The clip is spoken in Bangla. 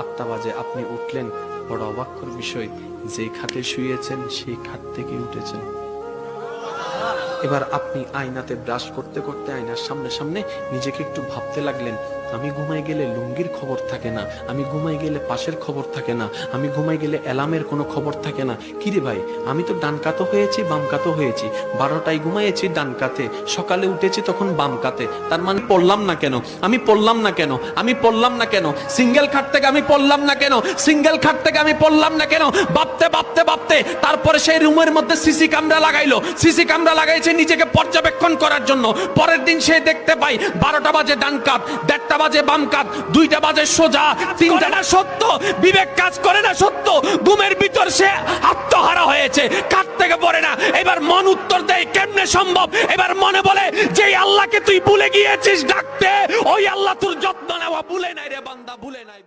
8টা বাজে আপনি উঠলেন, বড় অবাক্যর বিষয়, যে খাটে শুয়েছেন সেই খাট থেকে উঠেছেন। এবার আপনি আয়নাতে ব্রাশ করতে করতে আয়নার সামনে সামনে নিজেকে একটু ভাবতে লাগলেন, আমি ঘুমাই গেলে লুঙ্গির খবর থাকে না, আমি ঘুমাই গেলে পাশের খবর থাকে না, আমি ঘুমাই গেলে অ্যালার্মের কোনো খবর থাকে না। কিরে ভাই, আমি তো ডান কাতো হয়েছি বাম কাতো হয়েছি, 12টায় ঘুমাইয়েছি ডান কাতে, সকালে উঠেছি তখন বাম কাতে, তার মানে পড়লাম না কেন, আমি পড়লাম না কেন, আমি পড়লাম না কেন, সিঙ্গেল খাট থেকে আমি পড়লাম না কেন, সিঙ্গেল খাট থেকে আমি পড়লাম না কেন, ভাবতে ভাবতে ভাবতে তারপরে সেই রুমের মধ্যে সিসি ক্যামেরা লাগাইলো, সিসি ক্যামেরা লাগাইছে নিজেকে পর্যবেক্ষণ করার জন্য। পরের দিন সে দেখতে পাই 12টা বাজে ডান কাত, 1:30 বাজে বাম কাত, 2টা বাজে সোজা, 3টা না সত্য, বিবেক কাজ করে না সত্য, ঘুমের ভিতর সে আত্মহারা হয়েছে, কাট থেকে পড়ে না। এবার মন উত্তর দেয় কেমনে সম্ভব, এবার মনে বলে যে আল্লাহকে তুই ভুলে গিয়েছিস ডাকতে, ওই আল্লাহ তোর যত্ন নেওয়া ভুলে নাই রে বান্দা, ভুলে নাই।